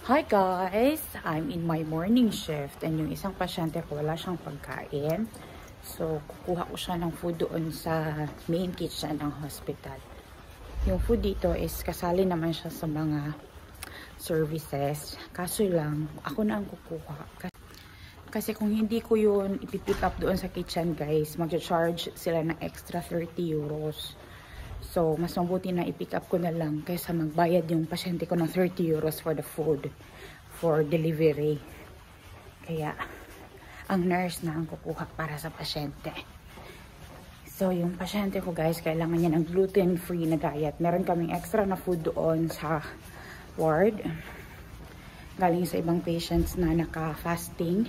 Hi guys! I'm in my morning shift and yung isang pasyente ko wala siyang pagkain. So, kukuha ko siya ng food doon sa main kitchen ng hospital. Yung food dito is kasali naman siya sa mga services. Kaso lang, ako na ang kukuha. Kasi kung hindi ko yun ipipick up doon sa kitchen guys, mag-charge sila ng extra 30 euros. So, mas mabuti na i-pick up ko na lang kaysa magbayad yung pasyente ko ng 30 euros for the food, for delivery. Kaya, ang nurse na ang kukuha para sa pasyente. So, yung pasyente ko guys, kailangan niya ng gluten-free na diet. Meron kaming extra na food doon sa ward. Galing sa ibang patients na naka-fasting.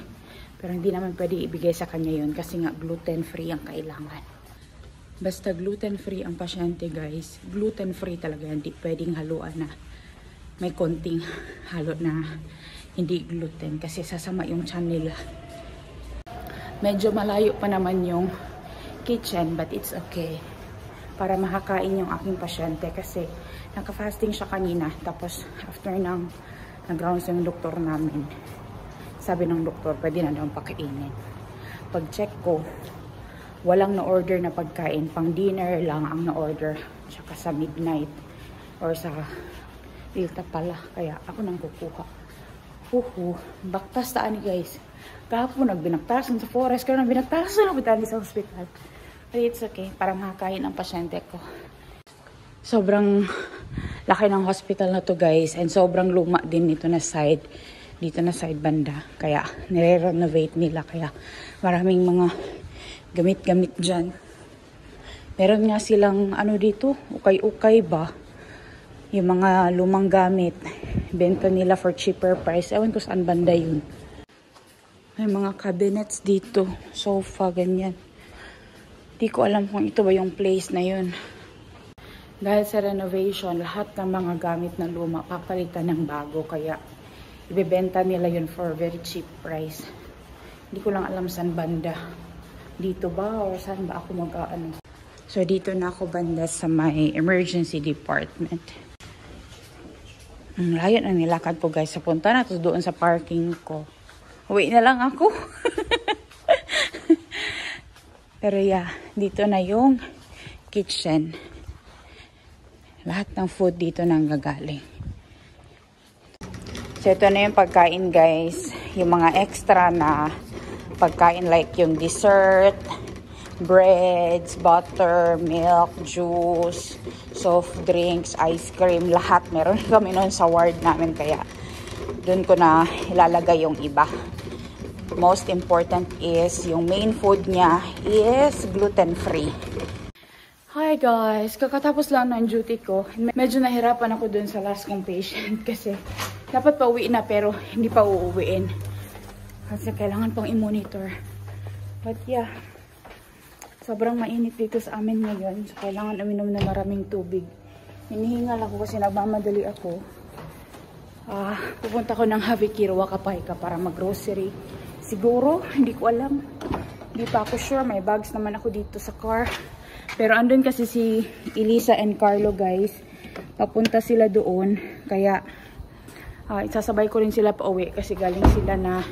Pero hindi naman pwede ibigay sa kanya yun kasi nga gluten-free ang kailangan. Basta gluten-free ang pasyente guys, gluten-free talaga, hindi pwedeng haluan na may konting halo na hindi gluten kasi sasama yung tiyan nila. Medyo malayo pa naman yung kitchen but it's okay para makakain yung aking pasyente kasi naka-fasting siya kanina tapos after nag-rounds yung doktor namin, sabi ng doktor pwede na daw pakainin. Pag check ko, walang na-order na pagkain. Pang dinner lang ang na-order. Tsaka sa midnight. Or sa Ilta pala. Kaya ako nang kukuha. Baktas taan ni guys. Kahapon nagbinaktasan sa forest. Kaya nagbinaktasan sa hospital. But it's okay. Para makakain ang pasyente ko. Sobrang laki ng hospital na to guys. And sobrang luma din nito na side. Dito na side banda. Kaya nire-renovate nila. Kaya maraming mga gamit-gamit dyan. Meron nga silang ano dito, ukay-ukay ba? Yung mga lumang gamit. Benta nila for cheaper price. Ewan ko saan banda yun. May mga cabinets dito. Sofa, ganyan. Di ko alam kung ito ba yung place na yun. Dahil sa renovation, lahat ng mga gamit na luma papalitan ng bago. Kaya ibebenta nila yun for very cheap price. Hindi ko lang alam saan banda. Dito ba or saan ba ako mag-aano? So dito na ako banda sa may emergency department. Ang layo na nilakad po guys. Punta na to doon sa parking ko. Uwi na lang ako. Pero yeah, dito na yung kitchen. Lahat ng food dito nang gagaling. So ito na yung pagkain guys. Yung mga extra na pagkain like yung dessert, breads, butter, milk, juice, soft drinks, ice cream, lahat. Meron kami noon sa ward namin kaya doon ko na ilalagay yung iba. Most important is yung main food niya is gluten-free. Hi guys! Kakatapos lang ng duty ko. Medyo nahirapan ako doon sa last kong patient kasi dapat pa uwi na pero hindi pa uuwiin. Kasi kailangan pang i-monitor. But yeah, sobrang mainit dito sa amin ngayon. So kailangan uminom na maraming tubig. Hinihingal ako kasi nagmamadali ako. Pupunta ko ng Havikir Wakapayka para mag-grocery. Siguro, hindi ko alam. Hindi pa ako sure. May bags naman ako dito sa car. Pero andun kasi si Elisa and Carlo guys. Papunta sila doon. Kaya, isasabay ko rin sila pa uwi kasi galing sila na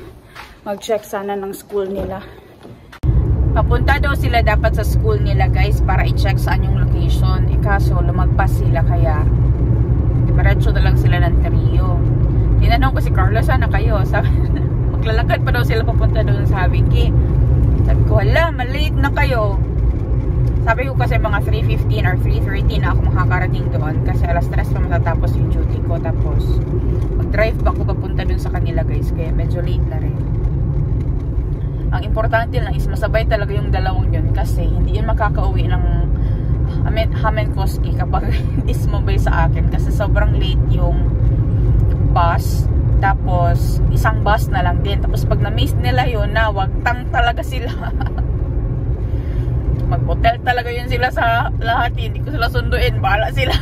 mag-check sana ng school nila. Papunta daw sila dapat sa school nila guys para i-check saan yung location. Kaso lumagpas sila kaya diretso na lang sila ng trio. Tinanong ko si Carlo, sana kayo? Sabi, maglalakad pa daw sila papunta doon sa Haviki. Sabi ko, hala, malate na kayo. Sabi ko kasi mga 3:15 or 3:30 na ako makakarating doon kasi alas 3 pa matatapos yung duty ko. Tapos mag-drive pa ako papunta doon sa kanila guys kaya medyo late na rin. Ang importante lang is masabay talaga yung dalawang yun kasi hindi yun makakauwi ng Hamenkoski kapag hindi sumabay sa akin kasi sobrang late yung bus. Tapos isang bus na lang din. Tapos pag na-miss nila yun, wagtang talaga sila. Mag-hotel talaga yun sila sa Lahati. Hindi ko sila sunduin. Bahala sila.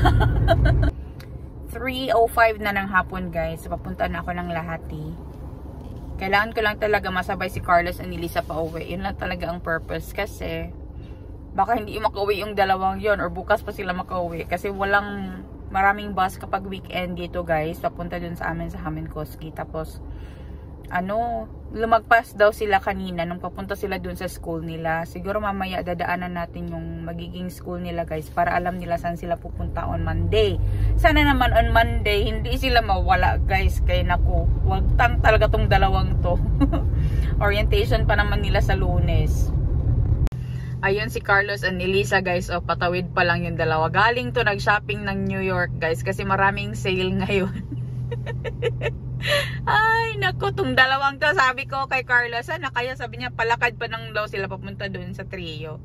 3:05 na ng hapon guys. Papunta na ako ng Lahati. Kailangan ko lang talaga masabay si Carlos and Elisa pa uwi. Yun lang talaga ang purpose kasi baka hindi makauwi yung dalawang yon or bukas pa sila makauwi kasi walang maraming bus kapag weekend dito guys, papunta dun sa amin sa Haminkoski. Tapos lumagpas daw sila kanina nung papunta sila dun sa school nila. Siguro mamaya dadaanan natin yung magiging school nila guys, para alam nila saan sila pupunta on Monday. Sana naman on Monday hindi sila mawala guys, kaya naku, wag talaga tong dalawang to. Orientation pa naman nila sa Lunes. Ayun si Carlos and Elisa guys, patawid pa lang yung dalawa. Galing to nag-shopping ng New York guys, kasi maraming sale ngayon. Ay, naku, tong dalawang to, sabi ko kay Carlos, kaya sabi niya, palakad pa nang daw sila papunta dun sa Trio.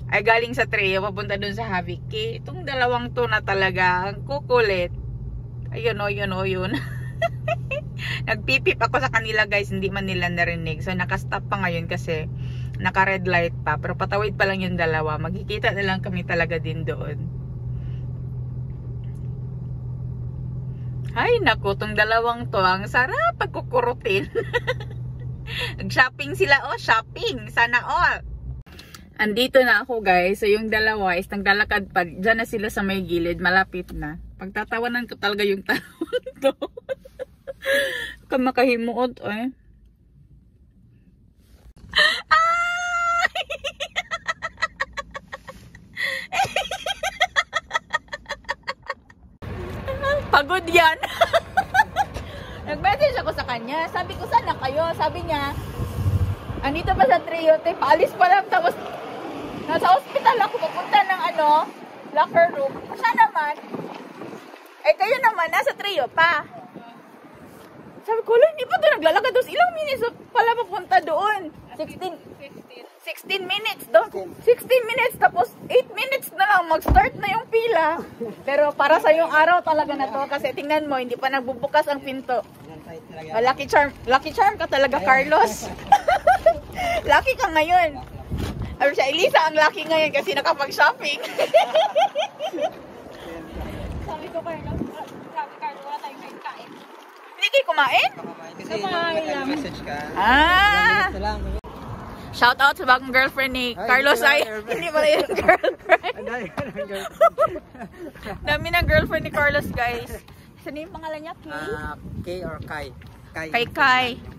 Ay, galing sa Trio, papunta dun sa Haviki. Itong dalawang to na talaga, ang kukulit. Ayun. Nagpipip ako sa kanila guys, hindi man nila narinig. So, nakastop pa ngayon kasi naka-red light pa. Pero patawid pa lang yung dalawa. Magkikita na lang kami talaga din doon. Ay, naku, tong dalawang to, ang sarap pagkukurutin. Nag-shopping sila, shopping. Sana all. Andito na ako guys. So, yung dalawa is naglalakad pa. Diyan na sila sa may gilid. Malapit na. Pagtatawanan ko talaga yung talon to. Kamakahimuot, Ay! Pagod yan. Nag-message ako sa kanya. Sabi ko, sana kayo? Sabi niya, andito pa sa Trio, paalis pa lang. Tapos, nasa hospital ako, papunta ng locker room. Siya naman, kayo naman, nasa Trio pa. Sabi ko, hindi pa doon naglalakad. Tapos, ilang minutes pala papunta doon? 16 minutes doon. 16 minutes, tapos 8 minutes na lang mag-start na yung pila. Pero para sa yung araw talaga na to, kasi tingnan mo, hindi pa nagbubukas ang pinto. Lucky charm ka talaga, Carlos. Lucky ka ngayon. Sabi siya, Elisa ang lucky ngayon kasi nakapag-shopping. Sabi ko, Carlos, wala tayong kain. Hindi kayo kumain? Kasi nag-message ka. Shout out sa bagong girlfriend ni Carlos. Hindi pala yung girlfriend. Dami ng girlfriend ni Carlos guys. Saan yung pangalan niya? Kay or Kai?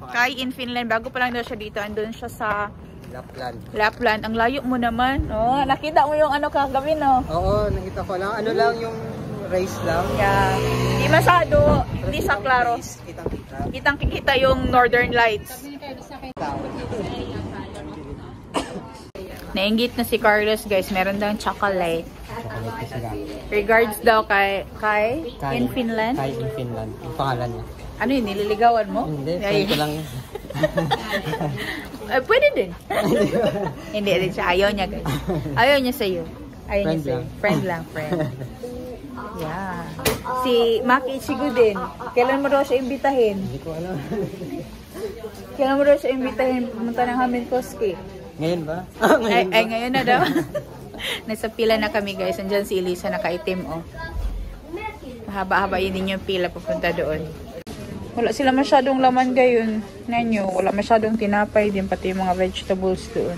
Kai in Finland. Bago pa lang daw siya dito. Andun siya sa Lapland. Ang layo mo naman. Nakita mo yung kagabi, no? Oo, nakita ko lang. Lang yung race lang. Yeah. Hindi masyado. Hindi sa klaro. Kitang-kita yung Northern Lights. Nainggit na si Carlos guys. Meron daw chocolate. Regards daw kay in Finland. Kai in Finland. Yung pangalan niya. Ano yun? Nililigawan mo? Hindi. Friend ko lang yun. Pwede din. Hindi rin siya. Ayaw niya guys. Ayaw niya sa'yo. Friend lang. Yeah. Si Maki Ichigo din. Kailan mo daw siya imbitahin? Hindi ko alam. Kailan mo daw siya imbitahin pumunta ng Haminkoski? Ngayon ba? Ngayon na daw. Nasa pila na kami guys. Andyan si Elisa nakaitim Mahaba-habain din yung pila papunta doon. Wala sila masyadong laman gayon. Nanyo, wala masyadong tinapay din pati yung mga vegetables doon.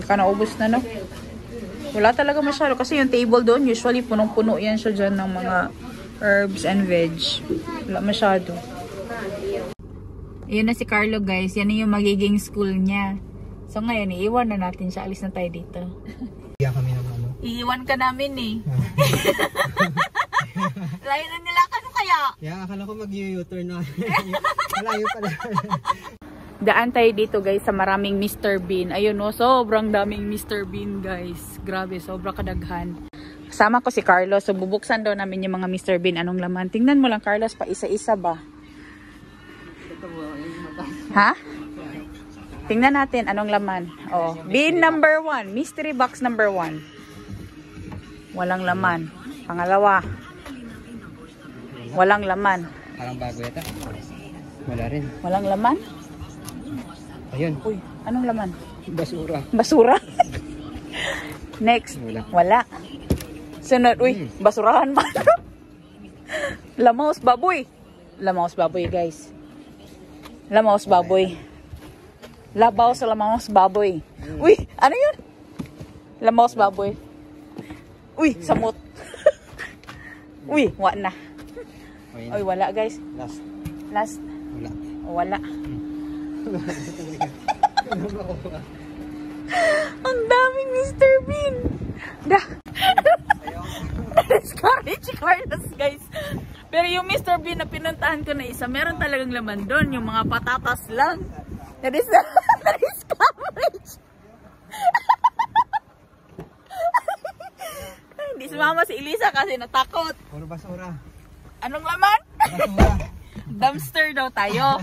Kanaubos na no? Wala talaga masyado kasi yung table doon usually punong-puno yan siya dyan ng mga herbs and veg. Wala masyado. Ayun na si Carlo guys. Yan yung magiging school niya. So ngayon, iiwan na natin siya. Alis na tayo dito. Kami naman, Iiwan ka namin Layo na nila ka kaya? Akala ko mag-u-turn na. Malayo pala. Daan tayo dito guys sa maraming Mr. Bean. Ayun sobrang daming Mr. Bean guys. Grabe, sobrang kadaghan. Kasama ko si Carlos. So bubuksan daw namin yung mga Mr. Bean. Anong laman? Tingnan mo lang Carlos, pa isa-isa ba? Ha? Tingnan natin anong laman. Bean number 1. Mystery box number 1. Walang laman. Pangalawa. Walang laman. Parang bago yata. Wala rin. Walang laman? Ayun. Uy, anong laman? Basura. Next. Wala. Sunod. Uy, basurahan ba? Lamaos baboy. Lamaos baboy guys. Lamaos baboy. Labaw sa lamaos baboy. Uy, ano yun? Lamaos baboy. Uy, samot. Uy, wala na. Okay na. Uy, wala guys. Last. Last. Wala. Wala. Ang daming Mr. Bean. Dah. Discourage Carlos guys. Pero yung Mr. Bean na pinuntahan ko na isa, meron talagang laman doon. Yung mga patatas lang. Na-discourage. Hindi sumama si Elisa kasi natakot. Puro basura. Anong laman? Basura. Dumpster daw tayo.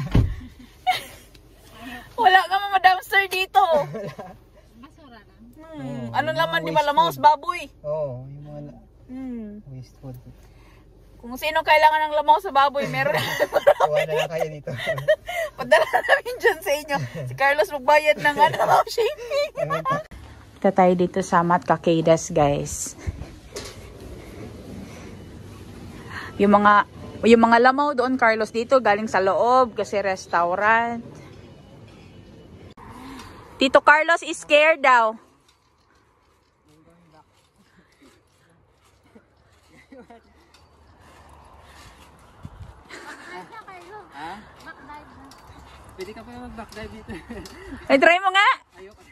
Wala ka dumpster dito. Basura lang. Anong laman, di ba? Lamang baboy. Oo, yung mga waste food. Kung sino kailangan ng lamang sa baboy, meron. Kuha na lang kayo dito. Padala namin dyan sa inyo. Si Carlos magbayad ng shipping. Kita tayo dito sa Matkakedas guys. Yung mga lamaw doon, Carlos, dito galing sa loob kasi restaurant. Tito Carlos is scared daw. Pwede ka pa yung mag-backdive dito. Ay, try mo nga. Ayoko.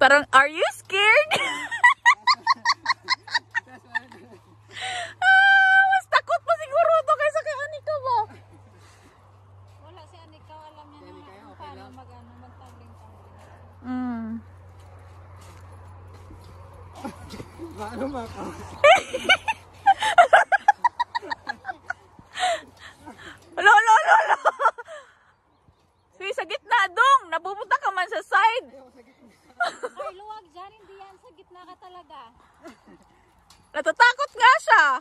Parang, are you scared? Mas takot pa siguro ito kaysa kay Anika ba? Wala si Anika, alam niya na paano mag-tabling-tabling. Paano maka? Lolo. Sige, sa gitna dong. Napupunta ka man sa side. Ay, luwag dyan, hindi yan. Sa gitna ka talaga. Natatakot nga siya.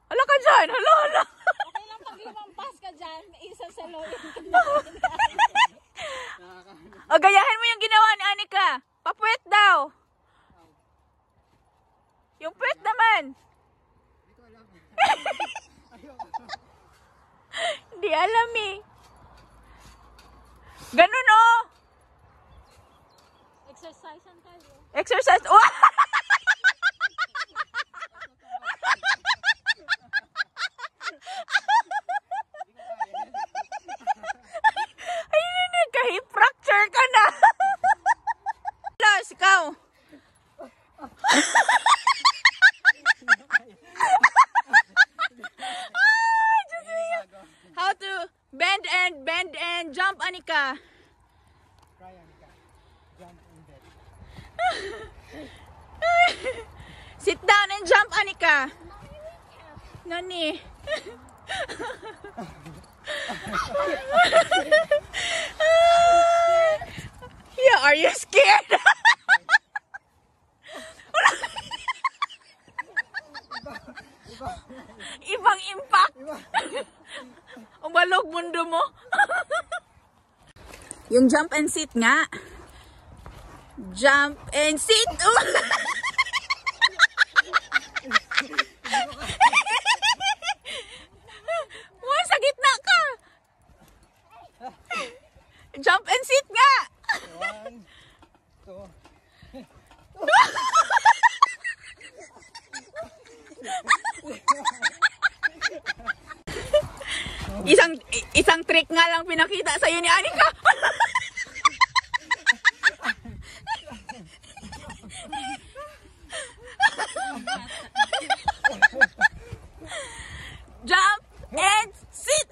Hala ka dyan. Hala. Okay lang pag lumampas ka dyan, isa sa loob. O, gayahin mo yung ginawa ni Anika. Papuwet daw. Yung puwet naman. Hindi alam eh. Ganun oh. Exercisean kayo. Exercise. Oh! Ay, kahit fracture ka na. Los, ikaw. How to bend and jump, Anika. Try, Anika. Jump in bed. Sit down and jump, Anika. Nani? Yeah, are you scared? Ibang impact. Umalog mundo mo. Yung jump and sit nga. Jump and sit. Wow, sa gitna ka. Jump and sit nga. 1, 2. Isang trick nga lang pinakita sa iyo ni Anika. Jump and sit.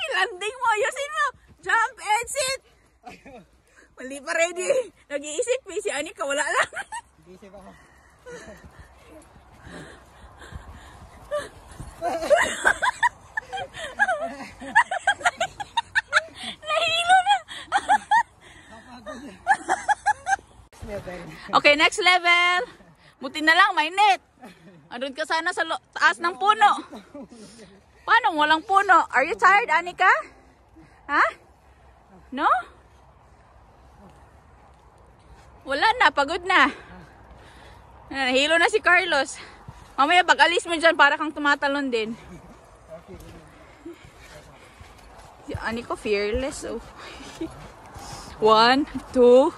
Landing mo, ayusin mo. Jump and sit. Mali pa ready. Nag-iisip si Anika, wala lang. Nag-iisip ako. Nahilo na. Okay, next level. Buti na lang, may net. Andun ka sana sa taas ng puno. Paano walang puno? Are you tired, Anika? Ha? No? Wala na, pagod na. Nahilo na si Carlos. Mamaya pag alis mo dyan, para kang tumatalon din. Si Anika fearless. Oh. 1, 2.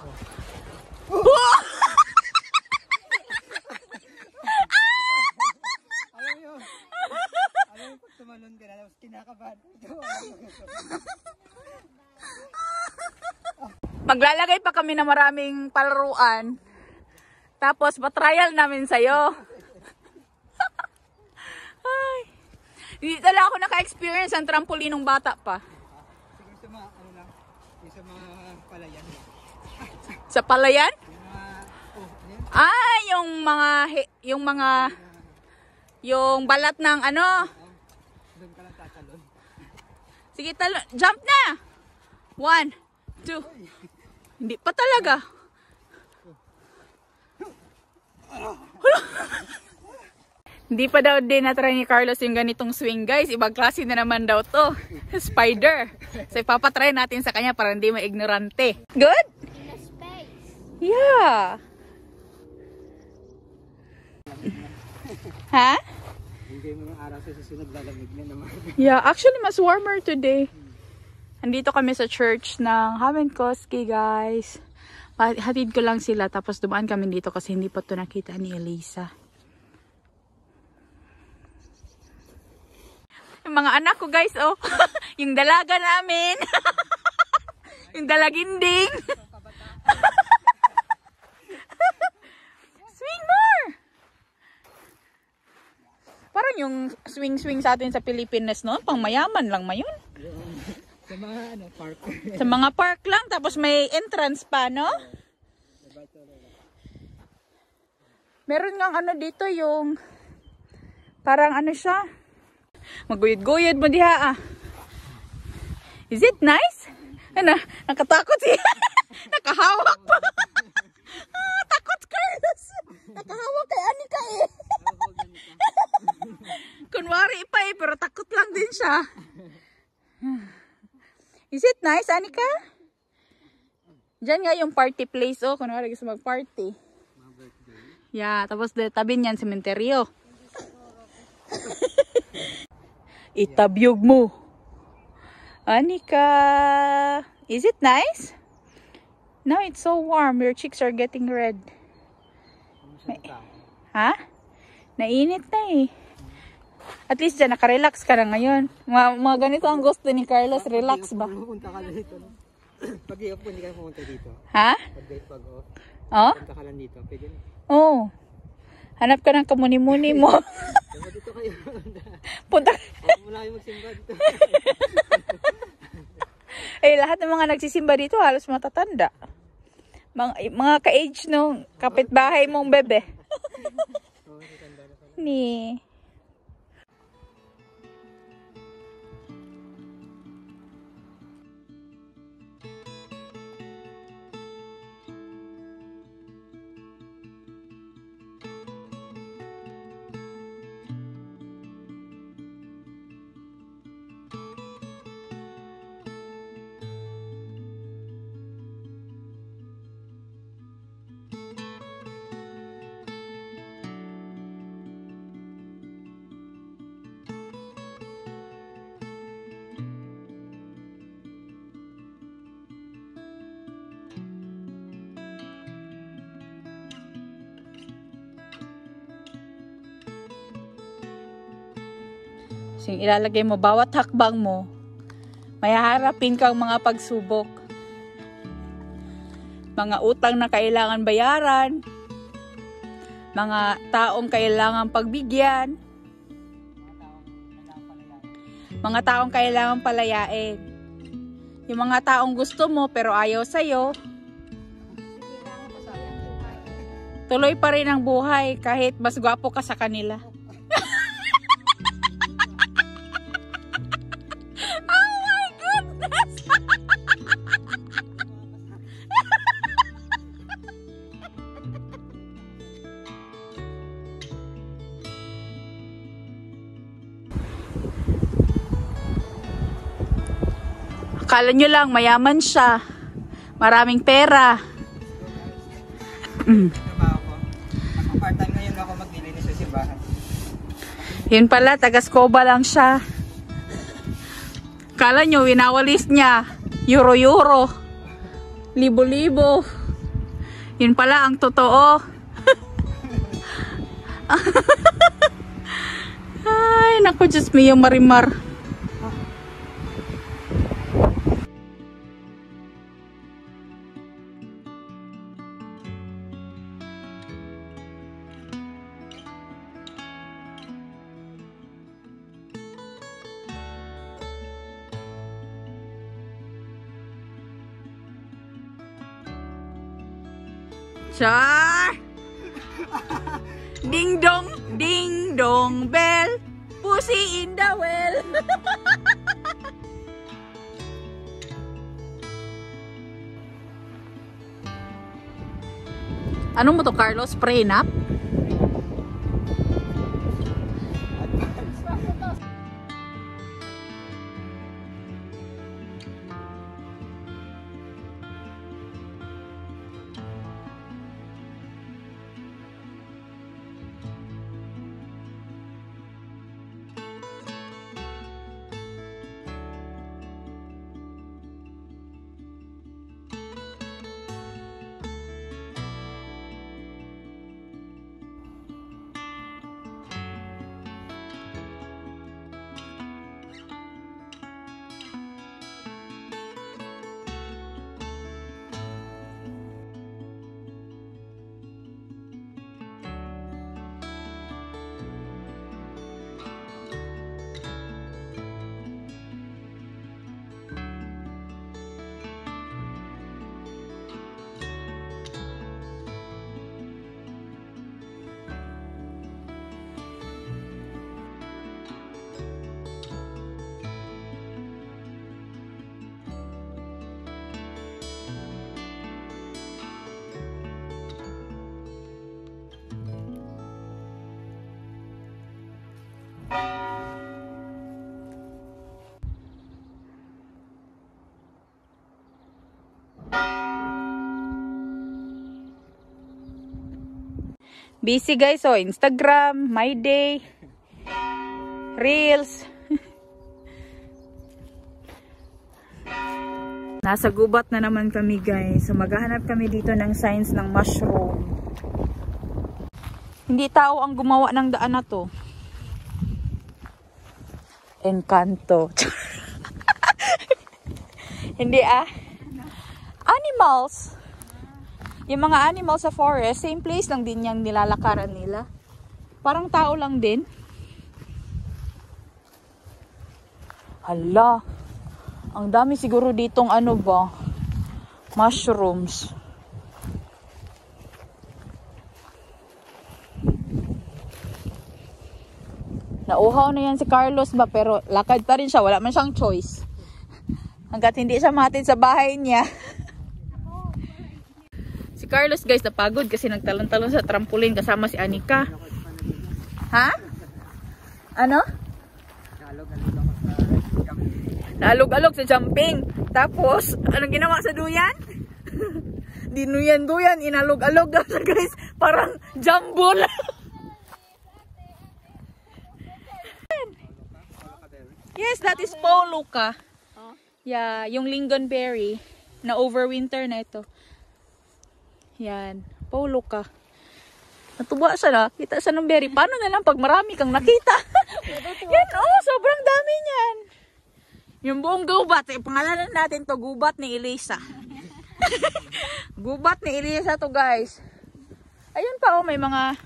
Alam mo, pag tumalon ka na, tapos kinakabahan. Maglalagay pa kami ng maraming palaruan. Tapos, pa-trial namin sa'yo. Ay. Hindi talaga ako naka-experience ng trampoline ng bata pa. Siguro sa mga, ano lang, yung sa mga palayan. Sa palayan? Yung mga, ano yun? Ah, yung balat ng ano. Doon ka lang tatalon. Sige, jump na! 1, 2. Hindi pa talaga. Hindi pa daw din na-try ni Carlos yung ganitong swing, guys. Ibang klase na naman daw to. Spider. So, ipapatry natin sa kanya para hindi ma-ignorante. Good? In the space. Yeah. Ha? Hindi mo ng araw sa susunod, lalamig na naman. Yeah, actually mas warmer today. Andito kami sa church ng Havenkoski, guys. Hatid ko lang sila tapos dumaan kami dito kasi hindi pa to nakita ni Elisa. Yung mga anak ko, guys, oh. Yung dalaga namin. Yung dalaginding. Swing more! Parang yung swing-swing sa atin sa Pilipinas noon, pang mayaman lang mayon. Sa mga ano, park. Sa mga park lang, tapos may entrance pa, no? Meron ngang ano dito yung, parang ano siya, maguyod-guyod mo diha, ah. Is it nice? Ano, nakatakot siya. Nakahawak pa. Ah, takot, Carlos. Nakahawak kay Anika eh. Kunwari pa eh, pero takot lang din siya. Is it nice, Anika? Diyan nga yung party place, oh. Kunwari gusto mag-party. Yeah, tapos tabi niyan, sementeryo. Itabyog mo. Anika, is it nice? Now it's so warm. Your cheeks are getting red. Ha? Nainit na eh. At least dyan, nakarelax ka na ngayon. Mga ganito ang gusto ni Carlos. Relax ba? Pumunta ka lang dito. Pag i-off po, hindi ka pumunta dito. Ha? Pag off, Oh? punta ka lang dito. Pwede na. Oh. Hanap ka ng kamuni-muni mo. Dapat dito kayo. Punta. Mula kayo magsimba dito. Eh, lahat ng mga nagsisimba dito halos matatanda. Mga ka-age nung kapitbahay mong bebe. Ni. So, ilalagay mo, bawat hakbang mo, may haharapin kang mga pagsubok. Mga utang na kailangan bayaran, mga taong kailangan pagbigyan, mga taong kailangan palayain. Yung mga taong gusto mo pero ayaw sa'yo, tuloy pa rin ang buhay kahit mas gwapo ka sa kanila. Akala nyo lang, mayaman siya. Maraming pera. Trabaho ko. Ako part-time ngayon ako maglilinis sa simbahan. Yun pala, taga-Scoba lang siya. Akala nyo, winawalis niya. Euro-euro. Libo-libo. Yun pala ang totoo. Ay, naku, Diyos mio, Marimar. Char! Ding dong bell, pussy in the well. Anong mo to, Carlos? Prenup? Busy guys, so Instagram, My Day, Reels. Nasa gubat na naman kami guys. So maghahanap kami dito ng signs ng mushroom. Hindi tao ang gumawa ng daan na to. Encanto. Hindi Animals. Yung mga animals sa forest, same place lang din yung nilalakaran nila. Parang tao lang din. Hala. Ang dami siguro ditong ano ba? Mushrooms. Nauhaw na yan si Carlos ba? Pero lakad pa rin siya. Wala man siyang choice. Hanggat hindi siya matid sa bahay niya. Si Carlos guys napagod kasi nagtalon-talon sa trampoline kasama si Anika. Ha? Ano? Naalog-alog sa jumping. Tapos, anong ginawa sa duyan? Dinuyan-duyan, inalog-alog daw siya guys. Parang jambol. Yes, that is Poluca. Yeah, yung lingonberry na overwinter na ito. Yan, Poluca. Natuwa siya na. Kita siya ng berry. Paano na lang pag marami kang nakita? Yan, sobrang dami niyan. Yung buong gubat, pangalanan natin to, gubat ni Elisa. Gubat ni Elisa to guys. Ayun pa may mga,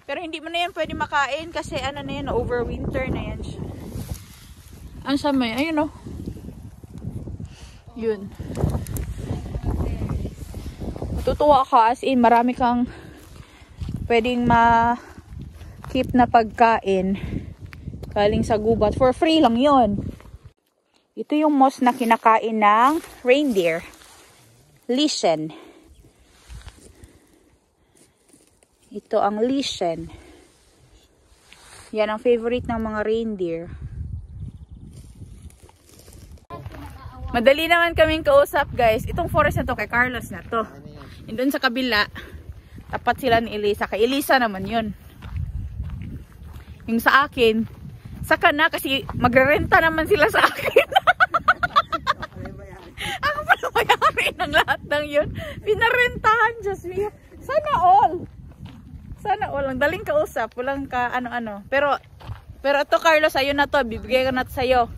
pero hindi mo na yan pwede makain kasi ano na yan, overwinter na yan siya. Ano sa may, ayun yun. Matutuwa ka as in, marami kang pwedeng ma-keep na pagkain galing sa gubat. For free lang yun. Ito yung moss na kinakain ng reindeer. Lichen. Ito ang lichen. Yan ang favorite ng mga reindeer. Madali naman kaming kausap guys. Itong forest na to kay Carlos na to. And doon sa kabila, tapat sila ni Elisa. Kay Elisa naman yun. Yung sa akin, saka na kasi magrerenta naman sila sa akin. Ako pala mayari. ng lahat ng yun. Pinarentahan, Diyos mio. Sana all. Sana all. Ang daling kausap. Walang ka ano-ano. Pero ito, Carlos, sa'yo na to. Bibigay ko na sa'yo.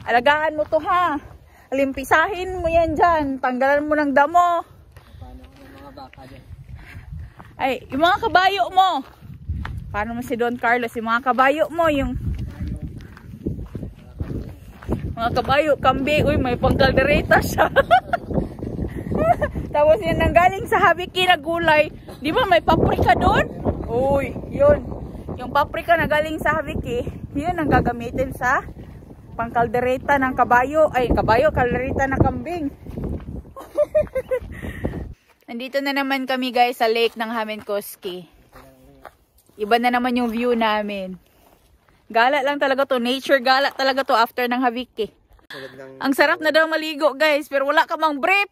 Alagaan mo to, ha. Limpisahin mo yan dyan. Tanggalan mo ng damo. Paano yung mga baka dyan? Ay, yung mga kabayo mo. Paano mo si Don Carlos? Yung mga kabayo mo, yung mga kabayo, kambing. Uy, may pangkaldereta siya. Tapos yun, nanggaling sa Habiki na gulay. Di ba may paprika doon? Uy, yun. Yung paprika na galing sa Habiki, yun ang gagamitin sa pangkaldereta ng kabayo. Ay, kabayo, kaldereta ng kambing. Nandito na naman kami guys sa lake ng Hamenkoski. Iba na naman yung view namin. Gala lang talaga to. Nature gala talaga to after ng Habiki. Ang sarap na daw maligo guys, pero wala ka mang brief.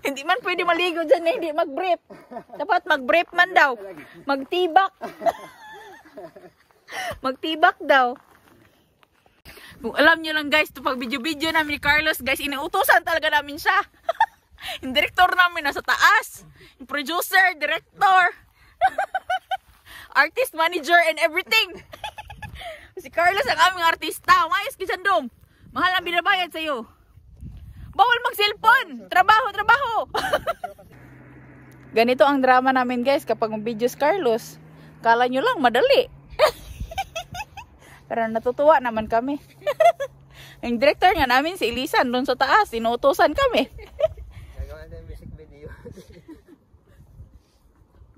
Hindi man pwede maligo dyan na hindi mag-brief. Dapat mag-brief man daw. Magtibak. Magtibak daw. Kung alam nyo lang guys, pag video-video namin ni Carlos guys, inuutosan talaga namin siya. Yung director namin nasa taas. Yung producer, director. Artist, manager, and everything. Si Carlos ang aming artista. Mayos kisandom. Mahal ang binabayad sa'yo. Bawal mag-cellphone. Trabaho, trabaho. Ganito ang drama namin guys kapag mag-videos Carlos. Kala nyo lang madali. Pero natutuwa naman kami. Yung director nga namin si Elisan doon sa taas. Inuutosan kami. Nagawa na yung music video.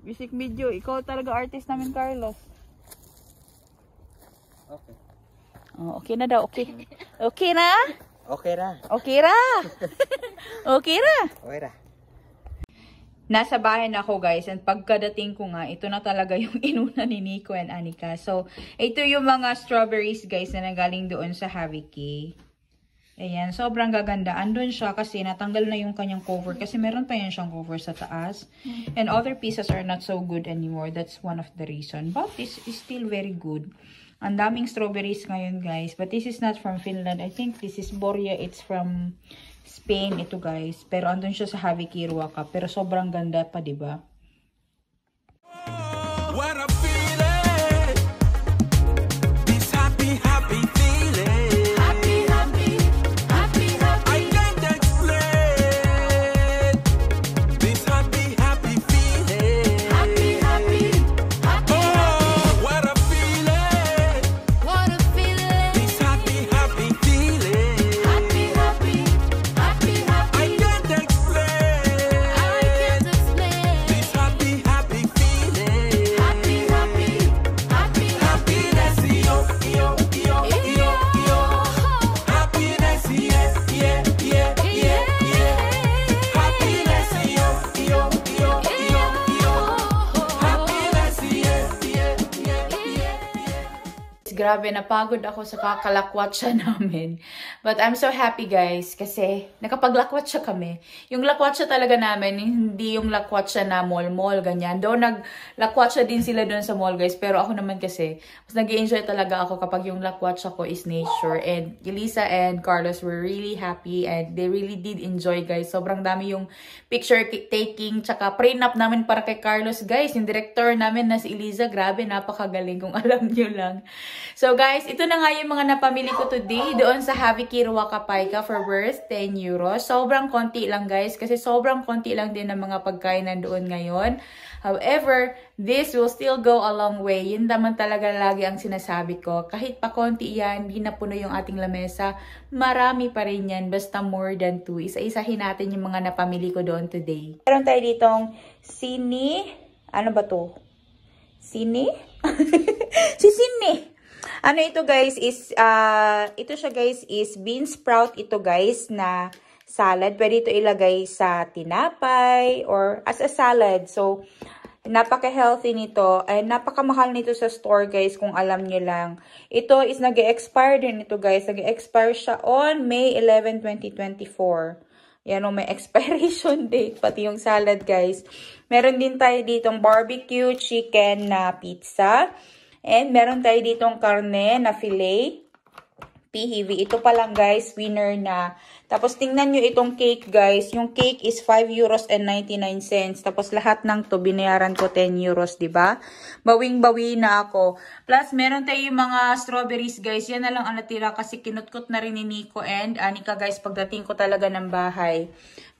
Music video. Ikaw talaga artist namin, Carlos. Okay. Oh, okay na daw. Okay. Okay na? Okay ra. Okay ra. Okay ra. Okay ra. Nasa bahay na ako guys, and pagkadating ko nga, ito na talaga yung inuna ni Nico and Anika. So, ito yung mga strawberries guys na nagaling doon sa Habiki. Ayan, sobrang gaganda. Andun siya kasi natanggal na yung kanyang cover kasi meron pa yan siyang cover sa taas. And other pieces are not so good anymore. That's one of the reason. But this is still very good. Ang daming strawberries ngayon guys. But this is not from Finland. I think this is Boria. It's from Spain ito guys. Pero andun siya sa Habiki Ruaka. Pero sobrang ganda pa, diba? What a feeling. This happy, happy feeling. Happy, happy, happy, happy. I can't explain. This happy, happy feeling. Happy, happy, happy. Oh, what a feeling. What a feeling. This happy, happy feeling. Happy, happy, happy, happy. I can't explain. I can't explain. This happy, happy feeling. Happy, happy, happy, happiness, yo, yo, yo, yo, yo. Happiness, yeah, yeah, yeah, yeah, yeah. Happiness, yo, yo, yo, yo, yo. Happiness, yeah, yeah, yeah, yeah, yeah. Grabe, napagod ako sa kakalakwatsa namin. But I'm so happy guys kasi nakapaglakwatsa kami. Yung lakwatsa talaga namin, hindi yung lakwatsa na mall-mall, ganyan. Doon naglakwatsa din sila doon sa mall guys. Pero ako naman kasi, mas nag-enjoy talaga ako kapag yung lakwatsa ko is nature. And Elisa and Carlos were really happy and they really did enjoy guys. Sobrang dami yung picture taking, tsaka prenup namin para kay Carlos guys. Yung director namin na si Elisa, grabe, napakagaling kung alam nyo lang. So guys, ito na nga yung mga napamili ko today doon sa Habiki Ruaka Paika for worth 10 euros. Sobrang konti lang guys kasi sobrang konti lang din ng mga pagkain nandoon ngayon. However, this will still go a long way. Yun naman talaga lagi ang sinasabi ko. Kahit pa konti yan, hindi na puno yung ating lamesa, marami pa rin yan. Basta more than 2. Isa-isahin natin yung mga napamili ko doon today. Meron tayo ditong sini. Ano ba to? Sini? Si Sini. Ano ito guys is, ito siya guys is bean sprout ito guys na salad. Pwede ito ilagay sa tinapay or as a salad. So, napaka-healthy nito. Ay, napakamahal nito sa store guys kung alam nyo lang. Ito is nag-expire din ito guys. Nag-expire siya on May 11, 2024. Yan o, may expiration date. Pati yung salad guys. Meron din tayo ditong barbecue chicken na pizza. And meron tayo ditong karne na fillet. PHV. Ito pa lang guys, winner na. Tapos tingnan nyo itong cake guys. Yung cake is 5 euros and 99 cents. Tapos lahat ng to binayaran ko 10 euros, diba? Bawing-bawi na ako. Plus meron tayong mga strawberries guys. Yan na lang ang natira kasi kinutkot na rin ni Nico and Anika guys pagdating ko talaga ng bahay.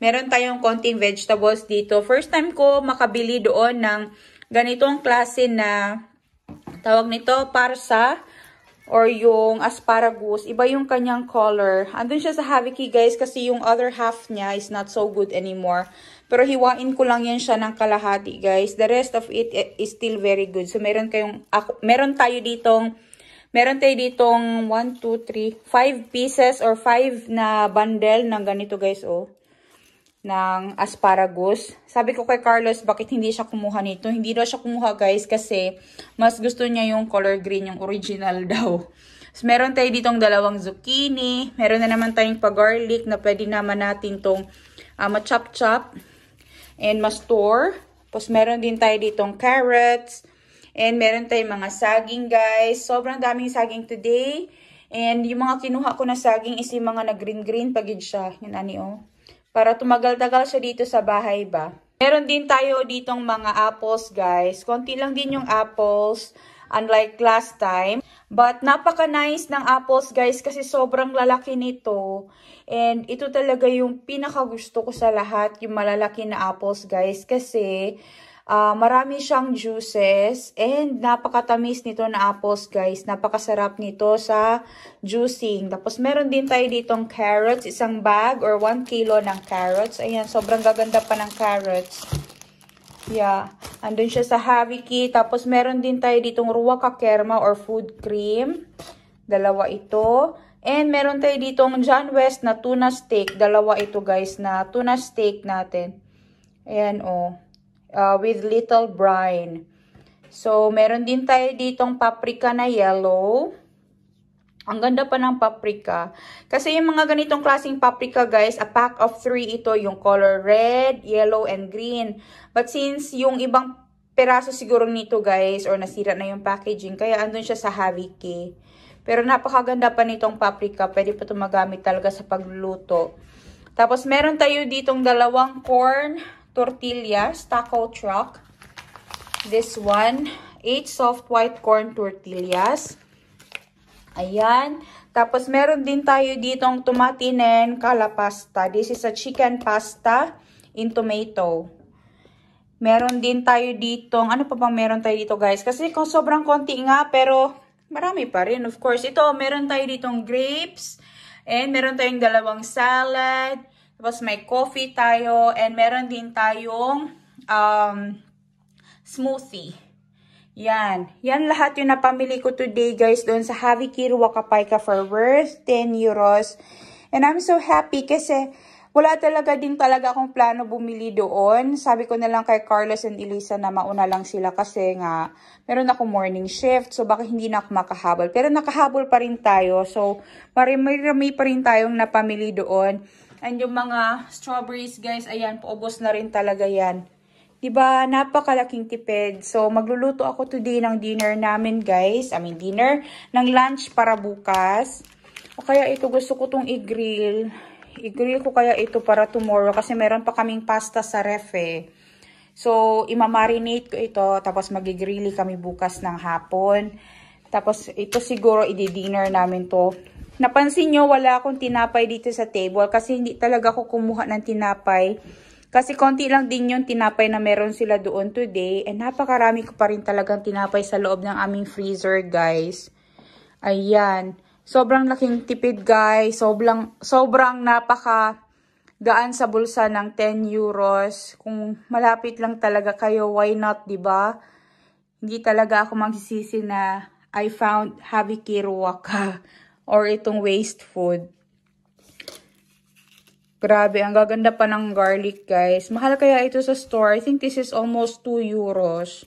Meron tayong konting vegetables dito. First time ko makabili doon ng ganitong klase na tawag nito, parsa. Or yung asparagus, iba yung kanyang color. Andun siya sa Haviki guys kasi yung other half niya is not so good anymore. Pero hiwain ko lang yan siya ng kalahati guys. The rest of it is still very good. So meron tayo ditong 1, 2, 3, 5 pieces or 5 na bundle ng ganito guys oh. Ng asparagus. Sabi ko kay Carlos, bakit hindi siya kumuha nito? Hindi daw siya kumuha guys kasi mas gusto niya yung color green, yung original daw. So, meron tayo ditong 2 zucchini. Meron na naman tayong pa-garlic na pwede naman natin tong ma-chop-chop and ma-store. Tapos meron din tayo ditong carrots. And meron tayong mga saging guys. Sobrang daming saging today. And yung mga kinuha ko na saging is yung mga na green-green pagid siya. Yan ani oh. Para tumagal-tagal siya dito sa bahay ba. Meron din tayo ditong mga apples guys. Konti lang din yung apples. Unlike last time. But napaka-nice ng apples guys kasi sobrang lalaki nito. And ito talaga yung pinakagusto ko sa lahat. Yung malalaki na apples guys. Kasi marami siyang juices. And napakatamis nito na apples guys. Napakasarap nito sa juicing. Tapos meron din tayo ditong carrots. Isang bag or 1 kilo ng carrots. Ayan, sobrang gaganda pa ng carrots. Yeah. Andun siya sa Haviki. Tapos meron din tayo ditong ruwa kakerma or food cream. 2 ito. And meron tayo ditong John West na tuna steak. 2 ito guys na tuna steak natin. Ayan oh. With little brine. So, meron din tayo ditong paprika na yellow. Ang ganda pa ng paprika. Kasi yung mga ganitong klaseng paprika guys, a pack of 3 ito. Yung color red, yellow, and green. But since yung ibang peraso siguro nito guys, or nasira na yung packaging, kaya andun siya sa Haviki. Pero napakaganda pa nitong paprika. Pwede pa ito magamit talaga sa pagluluto. Tapos meron tayo ditong 2 corn tortillas, taco truck. This one, 8 soft white corn tortillas. Ayan. Tapos meron din tayo ditong tumatinen kalapasta. This is a chicken pasta in tomato. Meron din tayo ditong, ano pa bang meron tayo dito guys? Kasi kung sobrang konti nga, pero marami pa rin. Of course, ito, meron tayo ditong grapes. And meron tayong 2 salad. Tapos may coffee tayo. And meron din tayong smoothie. Yan. Yan lahat yung napamili ko today guys doon sa Haviki Ruwakapayka for worth 10 euros. And I'm so happy kasi wala talaga akong plano bumili doon. Sabi ko na lang kay Carlos and Elisa na mauna lang sila kasi nga meron ako morning shift. So baka hindi na ako makahabol. Pero nakahabol pa rin tayo. So marami pa rin tayong napamili doon. And yung mga strawberries guys, ayan, paubos na rin talaga yan. Diba, napakalaking tipid. So, magluluto ako today ng dinner namin guys. Dinner ng lunch para bukas. O kaya ito, gusto ko itong i-grill. I-grill ko kaya ito para tomorrow kasi meron pa kaming pasta sa ref eh. So, imamarinate ko ito. Tapos, magigrilly kami bukas ng hapon. Tapos, ito siguro i-dinner namin to. Napansin nyo, wala akong tinapay dito sa table kasi hindi talaga ako kumuha ng tinapay. Kasi konti lang din yung tinapay na meron sila doon today. And napakarami ko pa rin talagang tinapay sa loob ng aming freezer, guys. Ayan. Sobrang laking tipid, guys. Sobrang napaka-gaan sa bulsa ng 10 euros. Kung malapit lang talaga kayo, why not, diba? Hindi talaga ako magsisisi na I found Haviki Ruwaka. Or itong waste food. Grabe, ang gaganda pa ng garlic, guys. Mahal kaya ito sa store. I think this is almost 2 euros.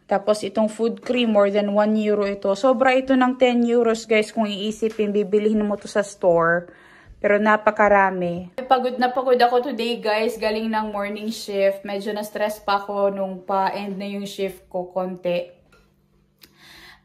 Tapos itong food cream, more than 1 euro ito. Sobra ito ng 10 euros, guys. Kung iisipin, bibilihin mo to sa store. Pero napakarami. Pagod na pagod ako today, guys. Galing ng morning shift. Medyo na-stress pa ako nung pa-end na yung shift ko konti.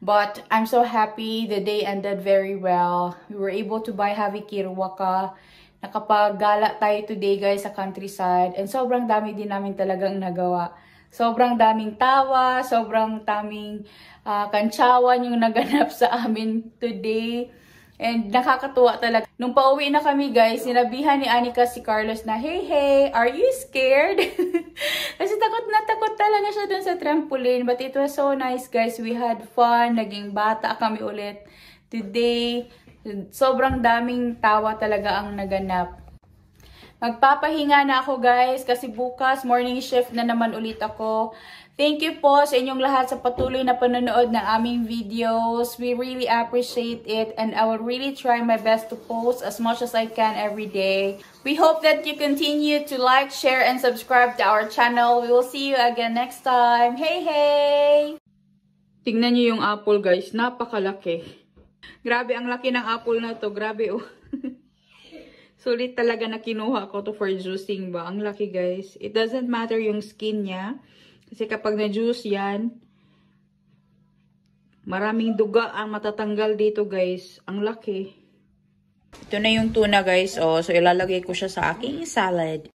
But I'm so happy the day ended very well. We were able to buy Havikirwaka. Nakapaggala tayo today guys sa countryside. And sobrang dami din namin talagang nagawa. Sobrang daming tawa, sobrang daming kantsawan yung naganap sa amin today. And nakakatuwa talaga. Nung pauwi na kami guys, sinabihan ni Anika si Carlos na, hey, are you scared? Kasi takot talaga siya dun sa trampoline. But it was so nice guys. We had fun. Naging bata kami ulit today. Sobrang daming tawa talaga ang naganap. Magpapahinga na ako guys kasi bukas morning shift na naman ulit ako. Thank you po sa inyong lahat sa patuloy na panonood ng aming videos. We really appreciate it and I will really try my best to post as much as I can every day. We hope that you continue to like, share, and subscribe to our channel. We will see you again next time. Hey! Tingnan niyo yung apple guys. Napakalaki. Grabe ang laki ng apple na to. Grabe oh. Sulit talaga na kinuha ko to for juicing ba. Ang laki guys. It doesn't matter yung skin niya. Kasi kapag na-juice yan, maraming duga ang matatanggal dito guys. Ang laki. Ito na yung tuna guys. Oh, so ilalagay ko siya sa aking salad.